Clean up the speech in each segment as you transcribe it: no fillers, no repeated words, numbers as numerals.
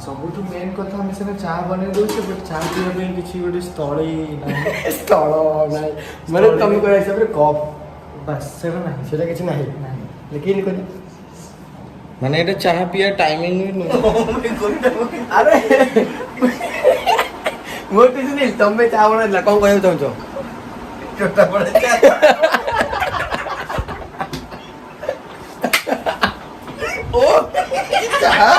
ସବୁଠୁ ମେନ୍ କଥା ଆମେ ସିନା ଚା ବନେଇ ଦଉଛେ ବଟ୍ ଚା ପିଇବା ପାଇଁ କିଛି ଗୋଟେ ସ୍ଥଳ ନାହିଁ ମାନେ ତମେ କହିବା ହିସାବରେ କପ୍ ବାସ୍ ସେଟା ନାହିଁ, ସେଟା କିଛି ନାହିଁ ନାହିଁ। ଲେକିନ୍ କହିଲେ ମାନେ ଏଇଟା ଚାହା ପିଇବା ଟାଇମିଂ ନୁହେଁ। ଆରେ ମୋଟି ସୁନିଲ ତମେ ଚା ବନେଇଥିଲା କ'ଣ କହିବାକୁ ଚାହୁଁଛ? ଚୋଟା ପଡେ ଓ ଚାହା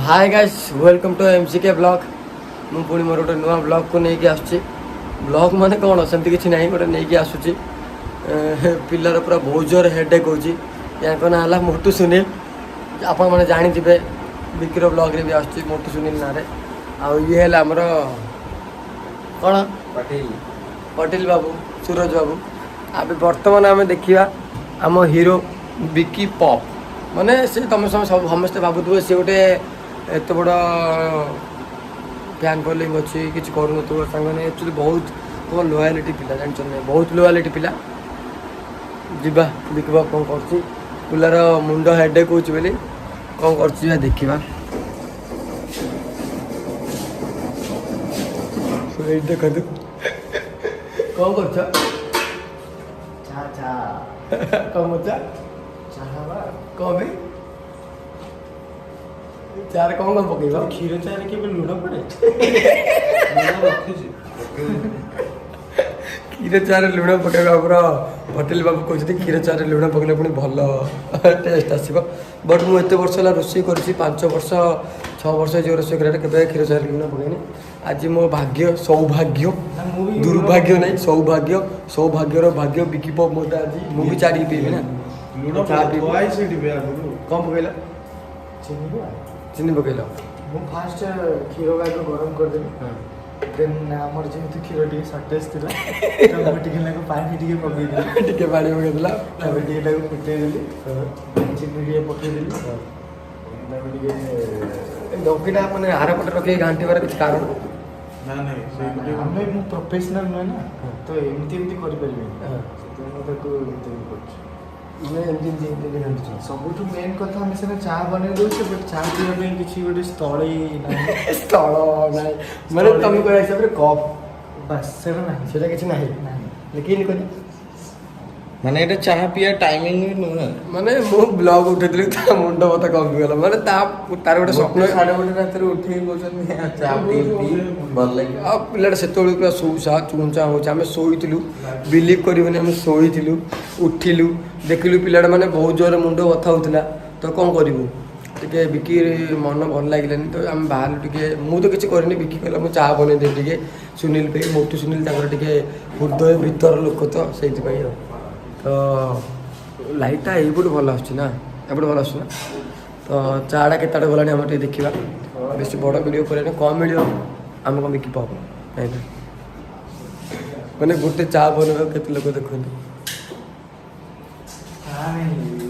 hi guys welcome to MCK blog मु पुणी मोर गोटे नुआ ब्लॉग को लेकिन आसुची ब्लॉग माने कौन सेमती किसी ना गोटे नहीं आसूची पिलार पूरा बहुत जोर हेडेक होची या ना है मोटू सुनील आपण मैंने जानी विक्र ब्लॉग रे भी आसुची मोटू सुनील ना ये है आमर कौन पटेल बाबू सूरज बाबू अब बर्तमान आम देखा आम हीरो विकी पॉप माने से तुम सब समस्ते भावुव सी गोटे एत बड़ फैन फॉलोइंग अच्छी किसी करूँ सामने एक्चुअली बहुत तुम लॉयलिटी पिला जान बहुत लॉयलिटी पिला जीवा देखा कौन कर पिलार मुंड हेडेक हो कौन कर देखा देखु कौन कर कौन मचा कौन भी चार कौन कौन पकेब କ୍ଷୀର ଚାରେ କେବେ ଲୁଣ ପଡେ क्षीर चार लुण पकेगा पूरा पटेल बाबू कहते क्षीर चार लुण पकड़े पुणी भल टेस्ट आसो बट मुझे वर्ष है रोषे कर 5 वर्ष 6 वर्ष जो रोषे कर क्षीर चार लुण पकड़नी आज मो भाग्य सौभाग्य दुर्भाग्य नहीं सौभाग्य सौभाग्यर भाग्य विकी पॉप मत आज मुझे चाड़ी पीबी ना कौन पकड़ चीनी पकड़ ମୁଁ ଫାଷ୍ଟ କ୍ଷୀର ଗାଈକୁ ଗରମ କରିଦେଲି ଦେନ୍ ଆମର ଯେହେତୁ କ୍ଷୀର ଟିକେ ସର୍ଟେଜ୍ ଥିଲା ତାକୁ ଟିକେ ନାକୁ ପାଣି ଟିକେ ପକେଇଦେଲି ଟିକେ ପାଣି ପକେଇଦେଲା ତାପରେ ଟିକେ ତାକୁ ଫୁଟେଇଦେଲି ଚିନି ଟିକେ ପକେଇଦେଲି ତାକୁ ଟିକେ ଡଙ୍କିଟା ମାନେ ଆର ପଟେ ରଖିକି ଘାଣ୍ଟିବାର କିଛି କାରଣ ଆମେ ମୁଁ ପ୍ରଫେସନାଲ ନୁହେଁ ନା ତ ଏମିତି କରିପାରିବିନି ସେଥିପାଇଁ ମୁଁ ତାକୁ ଏମିତି କରୁଛି ମାନେ ଏମିତି ଘାଣ୍ଟୁଛି ସବୁଠୁ ମେନ୍ କଥା ଆମେ ସିନା ଚା ବନେଇ ଦଉଛେ ବଟ୍ ଚା ପିଇବା ପାଇଁ କିଛି ଗୋଟେ ସ୍ଥଳ ନାହିଁ ମାନେ ତମେ କହିବା ହିସାବରେ କପ୍ ବାସ୍ ସେଟା ନାହିଁ, ସେଟା କିଛି ନାହିଁ ନାହିଁ। ଲେକିନ୍ କହିଲେ ମାନେ ଏଇଟା ଚାହା ପିଇବା ଟାଇମିଂ ନୁହେଁ। ମାନେ ମୁଁ ବ୍ଲଗ ଉଠେଇଥିଲି ତା ମୁଣ୍ଡ ମତେ କମିଗଲା ମାନେ ତାର ଗୋଟେ ସ୍ୱପ୍ନ 1:30 ରାତିରେ ଉଠିକି କହୁଛନ୍ତି ଚା ପିଇ ଭଲ ଲାଗେ ଆଉ ପିଲାଟା ସେତେବେଳକୁ ପୁରା ଶୋଉସା ଚୁଞ୍ଚା ହେଉଛି ଆମେ ଶୋଇଥିଲୁ ବିଲିଭ୍ କରିବନି ଆମେ ଶୋଇଥିଲୁ ଉଠିଲୁ ଦେଖିଲୁ ପିଲାଟା ମାନେ ବହୁତ ଜୋରରେ ମୁଣ୍ଡ ବଥା ହେଉଥିଲା ତ କ'ଣ କରିବୁ ଟିକେ ବିକି ମନ ଭଲ ଲାଗିଲାନି ତ ଆମେ ବାହାରିଲୁ ଟିକେ ମୁଁ ତ କିଛି କରିନି ବିକି କହିଲା ମୁଁ ଚା ବନେଇଦେବି ଟିକେ ସୁନୀଲ ପାଇଁ ମୋଟୁ ସୁନୀଲ ତାଙ୍କର ଟିକେ ହୃଦୟ ଭିତର ଲୋକ ତ ସେଇଥିପାଇଁ ଆଉ ତ ଲାଇଟ୍ଟା ଏଇପଟୁ ଭଲ ଆସୁଛି ନା ଏପଟୁ ଭଲ ଆସୁଛି ନା ତ ଚା'ଟା କେତେଟା ଗଲାଣି ଆମର ଟିକେ ଦେଖିବା ବେଶୀ ବଡ଼ ଭିଡ଼ିଓ କରିବା କମ୍ ମିଳିବ ଆମେ କ'ଣ ବିକି ପାବ ନାଇଁ ମାନେ ଗୋଟେ ଚା ବନେଇବାକୁ କେତେ ଲୋକ ଦେଖନ୍ତି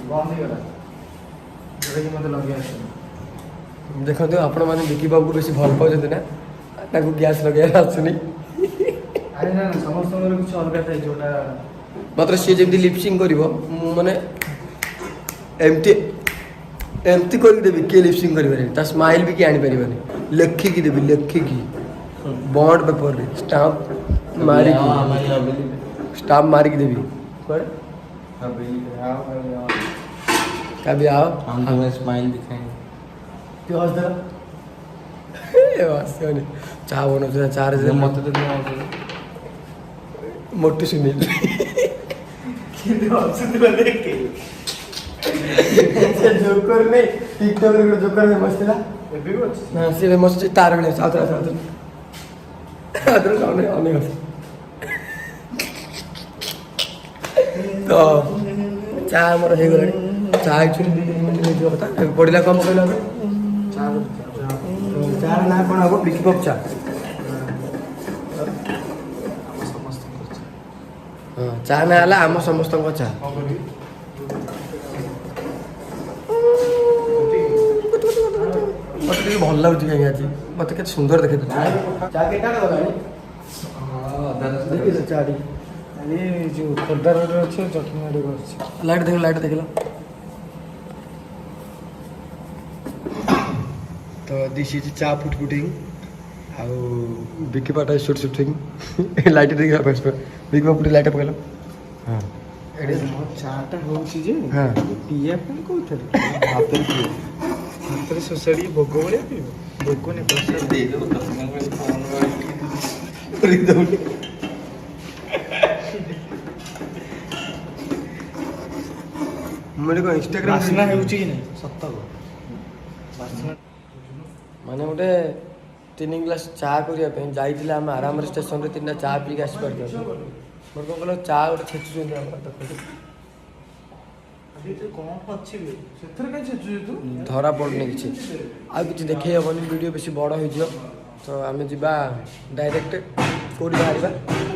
ବନ୍ଦ ହେଇଗଲା ଯେଉଁଟାକି ମୋତେ ଲଗେଇ ଆସୁନି ଦେଖନ୍ତୁ ଆପଣମାନେ ବିକି ବାବୁକୁ ବେଶୀ ଭଲ ପାଉଛନ୍ତି ନା ତାଙ୍କୁ ଗ୍ୟାସ୍ ଲଗେଇବାର ଆସୁନି ଆରେ ନା ସମସ୍ତଙ୍କର କିଛି ଅଲଗା ଥାଏ ଯେଉଁଟା ମାତ୍ର ସିଏ ଯେମିତି ଲିପସିଂ କରିବ ମୁଁ ମାନେ ଏମିତି ଏମିତି କରିକି ଦେବି କିଏ ଲିପସିଂ କରିପାରିବନି ତା ସ୍ମାଇଲ୍ ବି କିଏ ଆଣିପାରିବନି ଲେଖିକି ଦେବି ଲେଖିକି ବଣ୍ଡ ପେପରରେ ଷ୍ଟାମ୍ପ ମାରିକି ଦେବି କୁଆଡ଼େ कभी आओ हम तुम्हें स्माइल दिखाएंगे हंस दे चाह बनो चार मत तो मोटू सुनील जोकर नहीं टिकटॉक रे जोकर फेमस थिला ଏବେ ବି ଅଛି ना से फेमस छै तार बेले साउथ अनेक तो चा आमर हो गला चा एक्चुअली कथा पड़ा कम कहला चार ना कौन हम विकी पॉप चा चा ना आम समस्त चा ଟିକେ ଭଲ ଲାଗୁଛି କାହିଁକି ଆଜି ମତେ କେତେ ସୁନ୍ଦର ଦେଖେ ଚା କେତେଟା ଗଲାଣି ଦେଖିଛ ଚା ଟିକେ ଏଇ ଯୋଉ ଖୋର୍ଦ୍ଧା ରୋଡ଼ରେ ଅଛି ଜଟଣୀ ଆଡ଼କୁ ଅଛି। ଲାଇଟ୍ ଦେଖିଲ ତ ଦିସ୍ ଇଜ୍ ଚା ପୁଟିଂ ଆଉ ବିକି ପାଟା ସୁଟିଂ ଲାଇଟ୍ ଦେଖିଲା ବିକି ପୁଟି ଲାଇଟ୍ ପକେଇଲ ହଁ ଚାଟା ହଉଛି ଯେ ହଁ ପିଇବା ପାଇଁ କହୁଥିଲି ହାତରେ ଶୋଷାଡ଼ି ଭୋଗ ଭଳିଆ ପିଇବ ଭୋଗ ନେ ମାନେ କ'ଣ ଇନଷ୍ଟାଗ୍ରାମ ବାସ୍ନା ହେଉଛି କି ନାହିଁ ସତ ବାସ୍ନା ମାନେ ଗୋଟେ 3 ଗ୍ଲାସ୍ ଚା କରିବା ପାଇଁ ଯାଇଥିଲେ ଆମେ ଆରାମରେ ଷ୍ଟେସନରେ 3ଟା ଚା ପିଇକି ଆସିପାରିଥାନ୍ତୁ ମୋର କ'ଣ କହିଲ ଚା ଗୋଟେ ଛେଚୁଛନ୍ତି ଆମର କ'ଣ ଅଛି ସେଥିରେ କାହିଁ ଛେଚୁଛୁ ତୁ ଧରା ପଡ଼ୁନି କିଛି ଆଉ କିଛି ଦେଖେଇ ହେବନି ଭିଡ଼ିଓ ବେଶୀ ବଡ଼ ହେଇଯିବ ତ ଆମେ ଯିବା ଡାଇରେକ୍ଟ କେଉଁଠି ବାହାରିବା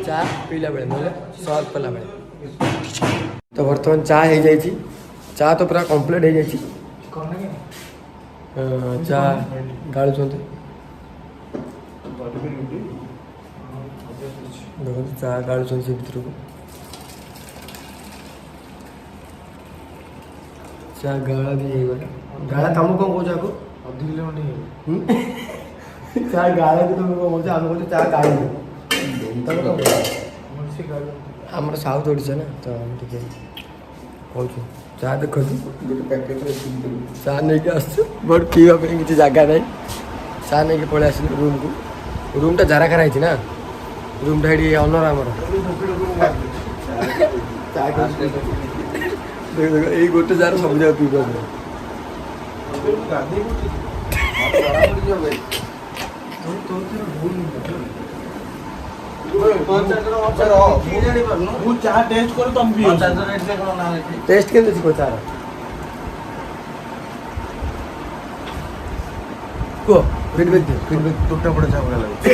ଚା ପିଇଲା ବେଳେ ନହେଲେ ସର୍ଭ କଲାବେଳେ ତ ବର୍ତ୍ତମାନ ଚା ହେଇଯାଇଛି ଚା ତ ପୁରା କମ୍ପ୍ଲିଟ୍ ହେଇଯାଇଛି କ'ଣ ନା ଚା ଗାଳୁଛନ୍ତି ଦେଖନ୍ତୁ ଚା ଗାଳୁଛନ୍ତି ସେ ଭିତରକୁ ଚା ଗାଳା ବି ହେଇଗଲା ଗାଳା ତମକୁ କ'ଣ କହୁଛ ଆକୁ ଅଧିକ ଲେମନ ହେଇଗଲା ଚା ଗାଳା ବି ତମେ କ'ଣ କହୁଛ ଆମେ କହୁଛୁ ଚା ଗାଳି ସେ ଗାଳି ଆମର ସାଉଥ ଓଡ଼ିଶା ନା ତ ଆମେ ଟିକେ କହୁଛୁ ଚା ଦେଖନ୍ତୁ ଗୋଟେ ପ୍ୟାକେଟ୍ରେ ଚା ନେଇକି ଆସୁଛୁ ବଟ୍ ପିଇବା ପାଇଁ କିଛି ଜାଗା ନାହିଁ ଚା ନେଇକି ପଳେଇ ଆସିଲୁ ରୁମ୍କୁ ରୁମ୍ଟା ଜାରାଖାରା ହେଇଛି ନା ରୁମ୍ଟା ଏଠି ଅନର ଆମର ଚା ଦେଖ ଏଇ ଗୋଟେ ଚାର ସବୁ ଜାଗା ପିଇ ପାରୁନି ମୁଁ ଚା ଟେଷ୍ଟ କରି ତମେ ପିଅ ଟେଷ୍ଟ କେମିତି ଅଛି କୋ ଚାର କୁହ ଫିଡବ୍ୟାକ୍ ଦିଅ ଫିଡବ୍ୟାକ୍ ଟୋଟା ପଡ଼ା ଚା ଭଳିଆ ଲାଗୁଛି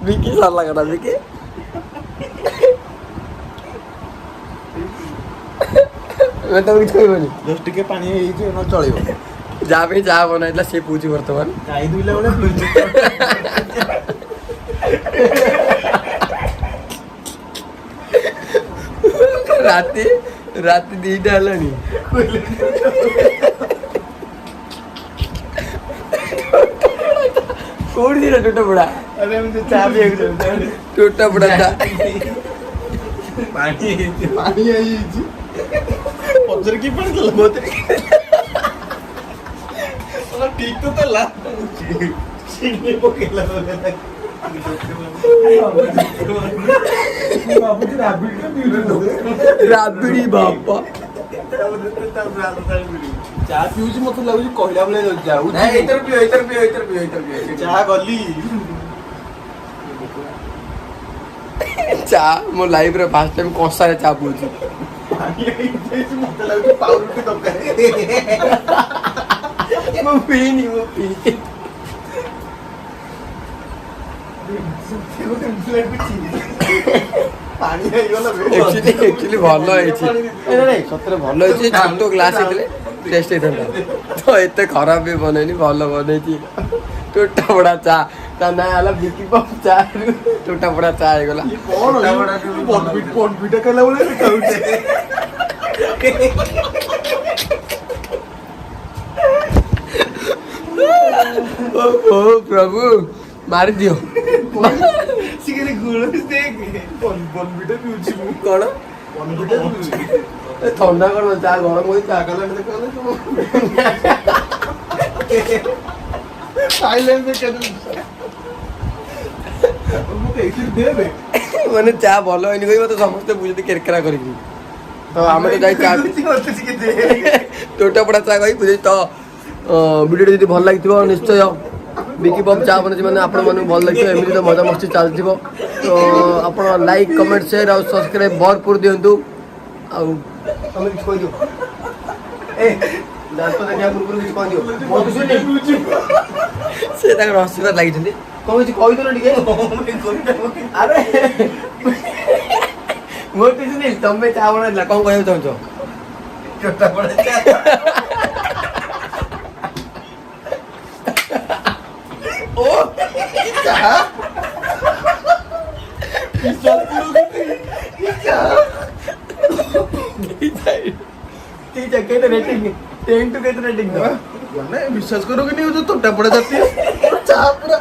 ବିକି ସରିଲା କଥା ବିକି ତମେ କିଛି କହିବନି ଜଷ୍ଟ ଟିକେ ପାଣି ହେଇଯାଇଛି ନ ଚଳିବ ଯାହା ପାଇଁ ଯାହା ବନାଇଥିଲା ସେ ପିଉଛି ବର୍ତ୍ତମାନ ଗାଈ ଦୁଇଲା ବେଳେ ପିଉଛି ରାତି 2ଟା ହେଲାଣି କୋଉଠି ଥିଲା ଟୋଟା ପୋଡ଼ା ଆରେ ଏମିତି ଚା ପିଇବାକୁ ଟୋଟା ପୋଡ଼ା ଚା ପାଣି ହେଇଯାଇଛି ପଛରେ କି ପାଣି ଦେଲା ଠିକ ତ ଥିଲା ଚିନି ପକେଇଲା ରାବିଡ଼ି ବାପା ଚା ପିଉଛି ମତେ ଲାଗୁଛି କହିଲା ଭଳିଆ ଯାଉଛି ଚା ଗଲି ଚା ମୋ ଲାଇଫରେ ଫାଷ୍ଟ ଟାଇମ୍ କଷାରେ ଚା ପିଉଛି ମତେ ଲାଗୁଛି ପାଉରୁଟି ଦରକାର ମୁଁ ପିଇନି ପାଣି ହେଇଗଲା ଆକ୍ଚୁଆଲି ଭଲ ହେଇଛି ନାଇଁ ସତରେ ଭଲ ହେଇଛି ଛୋଟ ଗ୍ଲାସ୍ ହେଇଥିଲେ ଟେଷ୍ଟ ହେଇଥାନ୍ତା ତ ଏତେ ଖରାପ ବି ବନେଇନି ଭଲ ବନେଇଛି ଟୋଟା ପୋଡ଼ା ଚା ତା ନାଁ ହେଲା ବିକି ପପ୍ ଚା ଟୋଟା ପୋଡ଼ା ଚା ହେଇଗଲା ପିଠା ଖାଇଲା ଭଳିଆ ଦେଖାଉଛି ଓ ପ୍ରଭୁ ମାରିଦିଅ କ'ଣ ଥଣ୍ଡା କ'ଣ ଚା ଗରମ କରି ଚା କଲା ମାନେ ଚା ଭଲ ହେଇନି କହି ମତେ ସମସ୍ତେ ବୁଝନ୍ତି କେରକେରା କରିକି ତ ଆମେ ତ ଯାଇ ଚା ଟୋଟା ପୋଡ଼ା ଚା କହି ବୁଝେଇ ତ ଭିଡ଼ିଓଟି ଯଦି ଭଲ ଲାଗିଥିବ ନିଶ୍ଚୟ ବିକି ପପ୍ ଚା ବନେଇଛି ମାନେ ଆପଣମାନଙ୍କୁ ଭଲ ଲାଗିଥିବ ଏମିତି ତ ମଜାମସ୍ତି ଚାଲିଥିବ ତ ଆପଣ ଲାଇକ୍ କମେଣ୍ଟ ସେୟାର ଆଉ ସବସ୍କ୍ରାଇବ୍ ଭରପୁର ଦିଅନ୍ତୁ ଆଉ ତମେ କିଛି କହିଦିଅ ଦାନ୍ତ ଦେଖିବା ପୂର୍ବରୁ କିଛି କହିଦିଅ ସେ ତାଙ୍କର ହସିବାର ଲାଗିଛନ୍ତି କ'ଣ କିଛି କହିଦେଲ ଟିକେ ଆରେ ମୋର କିଛି ନାହିଁ ତମେ ଚା ବନେଇଥିଲା କ'ଣ କହିବାକୁ ଚାହୁଁଛ ଚାହା ठीक है कहते रेटिंग 10 टू कहते रेटिंग दो ମାନେ ବିଶ୍ୱାସ କରିବନି ଯୋଉ ତୋଟା ପଡା ଜାତି ଚାହା ପୁରା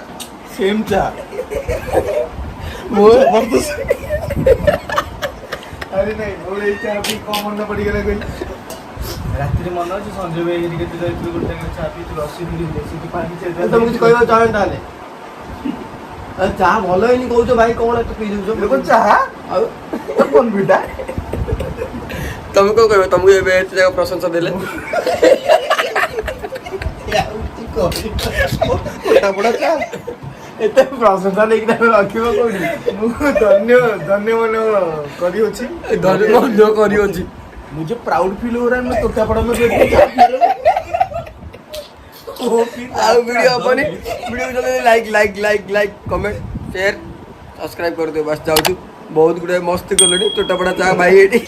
ସେମ୍ ଚାହା वो ଆରେ ନାଇଁ ମୋର ଏଇ ଚା ପିଇ କଣ ମନେ ପଡ଼ିଗଲା କହିଲି ରାତିରେ ମନେ ଅଛି ସଞ୍ଜୟ ଭାଇ ହେରିକା କେତେ ଯାଇଥିଲୁ ଗୋଟେ ଜାଗାରେ ଚା ପିଇଥିଲୁ 80 ମିନିଟ୍ ବସିକି ପାଣି ତମେ କିଛି କହିବାକୁ ଚାହେଁ ତାହେଲେ ଚାହା ଭଲ ହେଇନି କହୁଛ ଭାଇ କଣ ଏତେ ପିଇ ଦଉଛ ଲୋକ ଚାହା ଆଉ କଣ ବିଟା ତମେ କଣ କହିବ ତମକୁ ଏବେ ଏତେ ଜାଗା ପ୍ରଶଂସା ଦେଲେ ତୋଟା ପଡା ଚାହା ଏତେ ପ୍ରଶଂସା ନେଇକି ତାକୁ ରଖିବ କୋଉଠି ମୁଁ ଧନ୍ୟ ମନେ କରିଅଛି ଧନ୍ୟ କରିଅଛି मुझे प्राउड फील हो रहा है मैं तोता पड़ा में ଆଉ ଭିଡ଼ିଓ ହବନି ଭିଡ଼ିଓ ଜଲ୍ଦି ଲାଇକ୍ କମେଣ୍ଟ ସେୟାର ସବସ୍କ୍ରାଇବ କରିଦିଅ ବାସ୍ ଯାଉଛୁ ବହୁତ ଗୁଡ଼ାଏ ମସ୍ତି କଲେଣି ତୋଟାପଡ଼ା ଚା ଭାଇ ଏଇଠି